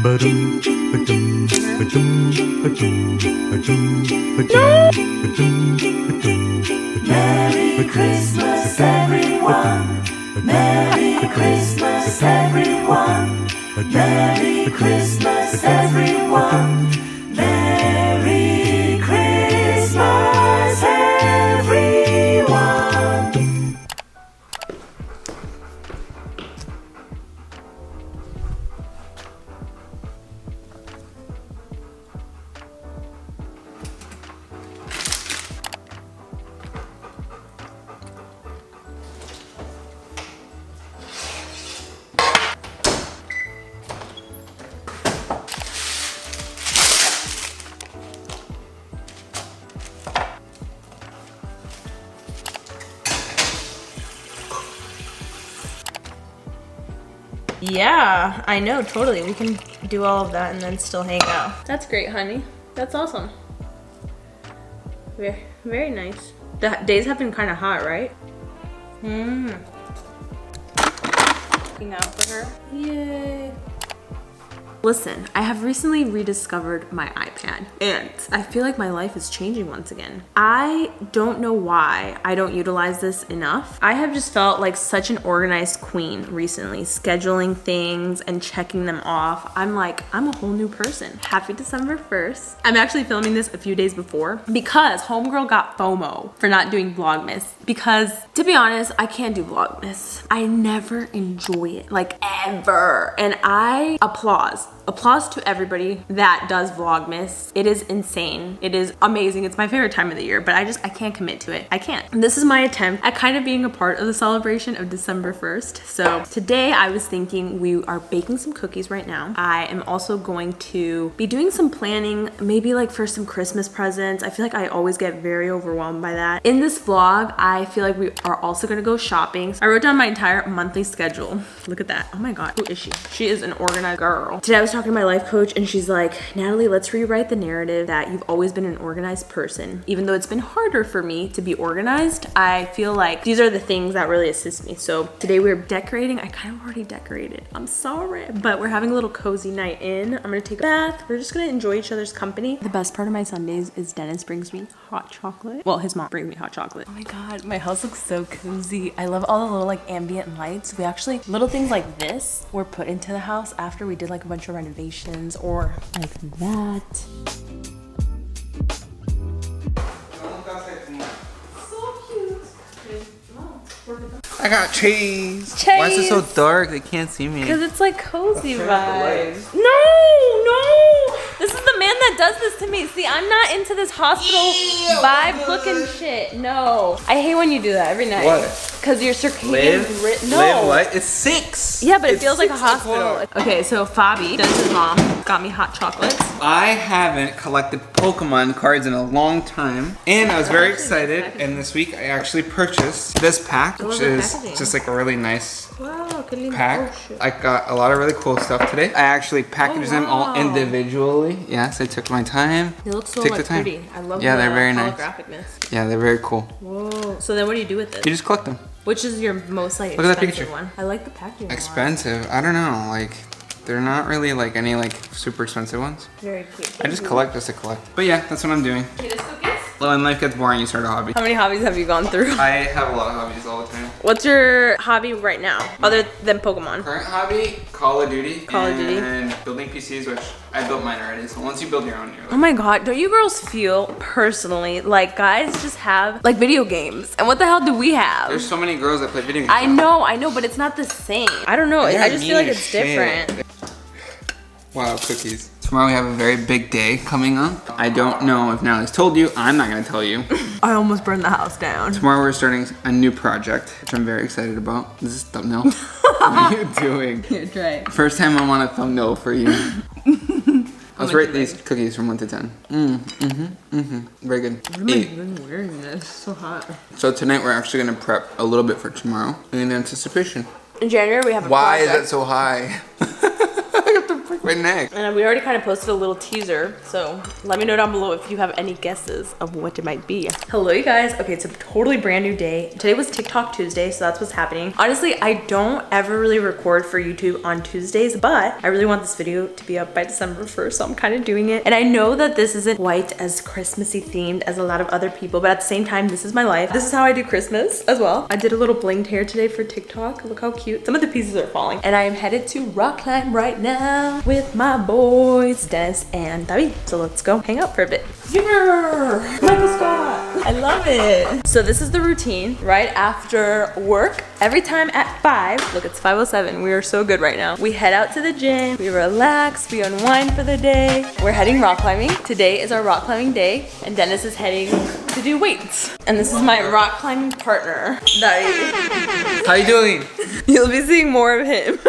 Merry Christmas, everyone. Merry Christmas, everyone. Merry Christmas, everyone. Merry Christmas, everyone. Yeah, I know, totally. We can do all of that and then still hang out. That's great, honey. That's awesome. Very, very nice. The days have been kind of hot, right? Looking out for her. Yay. Listen, I have recently rediscovered my iPad and I feel like my life is changing once again. I don't know why I don't utilize this enough. I have just felt like such an organized queen recently, scheduling things and checking them off. I'm like, I'm a whole new person. Happy December 1st. I'm actually filming this a few days before because homegirl got FOMO for not doing Vlogmas because to be honest, I can't do Vlogmas. I never enjoy it, like ever. And I applause to everybody that does Vlogmas. It is insane. It is amazing. It's my favorite time of the year, but I can't commit to it. I can't. And this is my attempt at kind of being a part of the celebration of December 1st. So today I was thinking we are baking some cookies right now. I am also going to be doing some planning, maybe like for some Christmas presents. I feel like I always get very overwhelmed by that. In this vlog, I feel like we are also gonna go shopping. I wrote down my entire monthly schedule. Look at that. Oh my God, who is she? She is an organized girl. Today I was talking to my life coach and she's like, Natalie, let's rewrite the narrative that you've always been an organized person. Even though it's been harder for me to be organized, I feel like these are the things that really assist me. So today we're decorating. I kind of already decorated. I'm sorry, but we're having a little cozy night in. I'm gonna take a bath. We're just gonna enjoy each other's company. The best part of my Sundays is Dennis brings me hot chocolate. Well, his mom brings me hot chocolate. Oh my God, my house looks so cozy. I love all the little like ambient lights. We actually, little things like this were put into the house after we did like a bunch of renovations or like that. So cute. I got cheese. Why is it so dark? They can't see me. Because it's like cozy vibes. No. This is the man that does this to me. See, I'm not into this hospital vibe looking shit. No. I hate when you do that every night. What? Because your circadian rhythm. No. Live what? It's 6. Yeah, but it feels like a hospital. Okay, so Fabi, Dennis's mom, got me hot chocolates. I haven't collected Pokemon cards in a long time. And I was very excited. And this week I actually purchased this pack, which is just like a really nice pack. I got a lot of really cool stuff today. I actually packaged them all individually. Yes, I took my time. They look so like pretty. I love they're very nice. holographicness. Yeah, they're very cool. Whoa. So then what do you do with this? You just collect them. Which is your most like Look at that expensive Pikachu. one? I like the packaging. Expensive? I don't know. Like, they're not really like any like super expensive ones. Very cute. I just collect just to collect. But yeah, that's what I'm doing. Well, when life gets boring, you start a hobby. How many hobbies have you gone through? I have a lot of hobbies all the time. What's your hobby right now, other than Pokemon? Current hobby, Call of Duty. Call of Duty. And building PCs, which I built mine already. So once you build your own, you're like, Oh my God, don't you girls feel personally like guys just have like video games? And what the hell do we have? there's so many girls that play video games. I know, but it's not the same. I don't know, I just feel like it's different. Wow, cookies. Tomorrow we have a very big day coming up. I don't know if Natalie's told you. I'm not gonna tell you. I almost burned the house down. Tomorrow we're starting a new project, which I'm very excited about. This is a thumbnail. What are you doing? Here, try it. First time I'm on a thumbnail for you. Let's rate these cookies from 1 to 10. Very good. What am I even wearing this? It's so hot. So tonight we're actually gonna prep a little bit for tomorrow in anticipation. In January we have a Why project. is it so high? I have to Right next. And we already kind of posted a little teaser, so let me know down below if you have any guesses of what it might be. Hello, you guys. Okay, it's a totally brand new day. Today was TikTok Tuesday, so that's what's happening. Honestly, I don't ever really record for YouTube on Tuesdays, but I really want this video to be up by December 1st, so I'm kind of doing it. And I know that this isn't quite as Christmassy themed as a lot of other people, but at the same time, this is my life. This is how I do Christmas as well. I did a little blinged hair today for TikTok. Look how cute. Some of the pieces are falling. And I am headed to rock climb right now with my boys, Des and David. So let's go hang out for a bit. Yeah! Michael Scott! I love it. So this is the routine right after work. Every time at 5, look, it's 5:07. We are so good right now. We head out to the gym, we relax, we unwind for the day. We're heading rock climbing. Today is our rock climbing day, and Dennis is heading to do weights. And this is my rock climbing partner, David. How you doing? You'll be seeing more of him.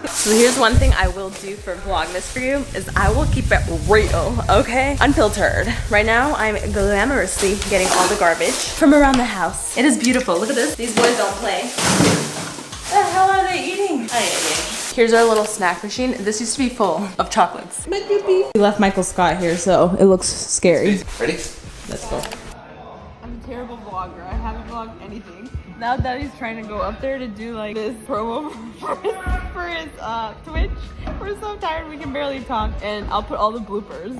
So here's one thing I will do for Vlogmas for you is I will keep it real, okay? Unfiltered. Right now, I'm glamorously getting all the garbage from around the house. It is beautiful. Look at this. These boys don't play. The hell are they eating? Here's our little snack machine. This used to be full of chocolates. We left Michael Scott here, so it looks scary. Ready? Let's go. I'm a terrible vlogger. I haven't vlogged anything. Now Daddy's trying to go up there to do like this promo for his Twitch. We're so tired we can barely talk, and I'll put all the bloopers.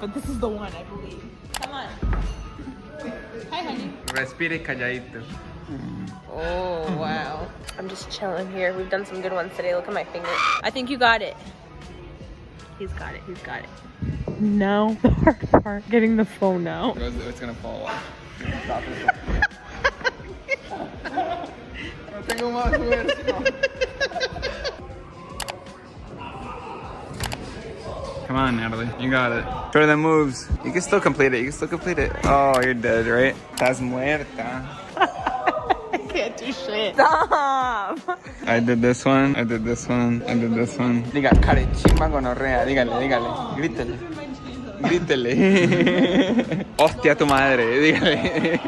But this is the one, I believe. Come on. Hi, honey. Respire calladito. Oh, wow. I'm just chilling here. We've done some good ones today. Look at my finger. I think you got it. He's got it. He's got it. Now the hard part, getting the phone out. It's gonna fall off. No tengo más fuerza. Come on, Natalie. You got it. Show the moves. You can still complete it. You can still complete it. Oh, you're dead, right? Estás muerta. I can't do shit. Stop! I did this one. I did this one. I did this one. Diga, care chimba gonorrea. Dígale, dígale. Grítele. Grítele. Hostia tu madre. Dígale.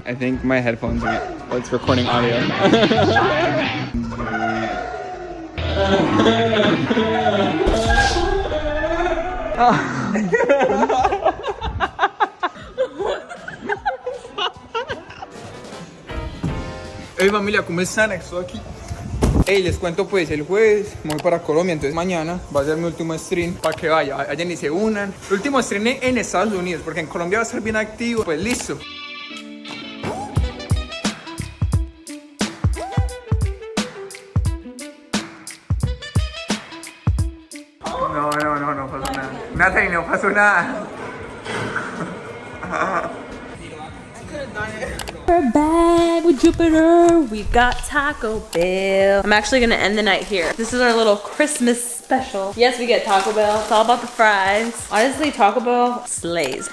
I think my headphones are. Oh, it's recording audio. Hey familia, ¿cómo están? Estoy aquí. Hey, les cuento pues, el jueves me voy para Colombia, entonces mañana va a ser mi último stream para que vayan y se unan. El último stream en Estados Unidos, porque en Colombia va a estar bien activo. Pues listo. No pasó nada. Natalie, no pasó nada. We're back with Jupiter. We got Taco Bell. I'm actually gonna end the night here. This is our little Christmas special. Yes, we get Taco Bell. It's all about the fries. Honestly, Taco Bell slays.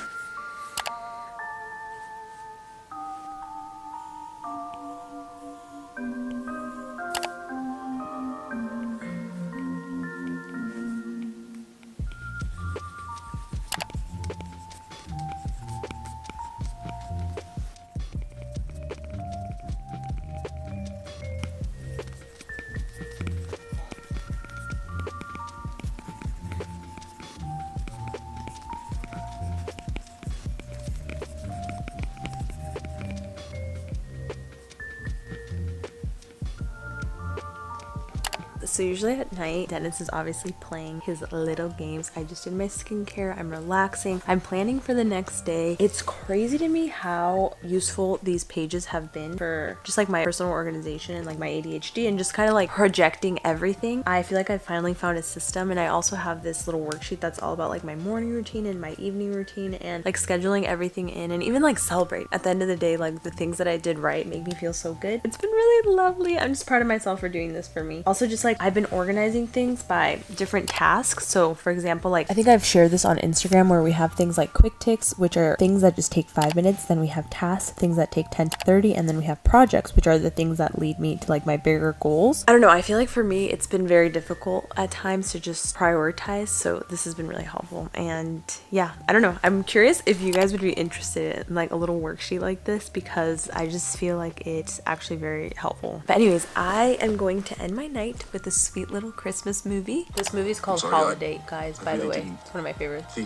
So usually at night, Dennis is obviously playing his little games. I just did my skincare. I'm relaxing. I'm planning for the next day. It's crazy to me how useful these pages have been for just like my personal organization and like my ADHD and just kind of like projecting everything. I feel like I finally found a system, and I also have this little worksheet that's all about like my morning routine and my evening routine and like scheduling everything in, and even like celebrate at the end of the day, like the things that I did right make me feel so good. It's been really lovely. I'm just proud of myself for doing this for me. Also, just like I've been organizing things by different tasks. So for example, like I think I've shared this on Instagram where we have things like quick ticks, which are things that just take 5 minutes. Then we have tasks, things that take 10 to 30. And then we have projects, which are the things that lead me to like my bigger goals. I don't know. I feel like for me, it's been very difficult at times to just prioritize. So this has been really helpful. And yeah, I don't know. I'm curious if you guys would be interested in like a little worksheet like this, because I just feel like it's actually very helpful. But anyways, I am going to end my night with a sweet little Christmas movie. This movie is called Holiday, guys, by the way. It's one of my favorites.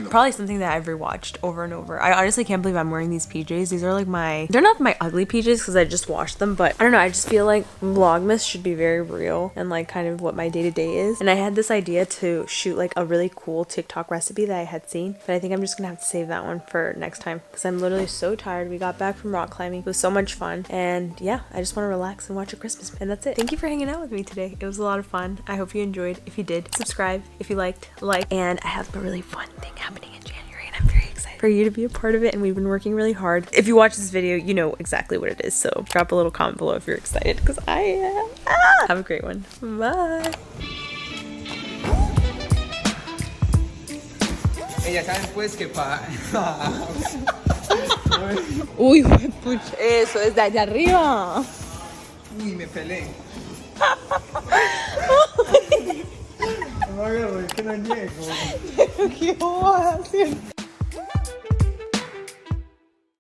Probably something that I've rewatched over and over. I honestly can't believe I'm wearing these PJs. These are like they're not my ugly PJs because I just washed them, but I don't know. I just feel like Vlogmas should be very real and like kind of what my day-to-day is. And I had this idea to shoot like a really cool TikTok recipe that I had seen, but I think I'm just gonna have to save that one for next time because I'm literally so tired. We got back from rock climbing. It was so much fun, and yeah, I just want to relax and watch a Christmas, and that's it. Thank you for hanging out with me today. It was a lot of fun. I hope you enjoyed. If you did, subscribe. If you liked, like. And I have a really fun thing happening in January, and I'm very excited for you to be a part of it, and we've been working really hard. If you watch this video, you know exactly what it is, so drop a little comment below if you're excited, because I am. Have a great one. Bye. Ella sabe pues que Uy, pucha. Eso, desde allá arriba. Uy, me pelé. No me agarro, es que no llego. ¿Qué vas a hacer?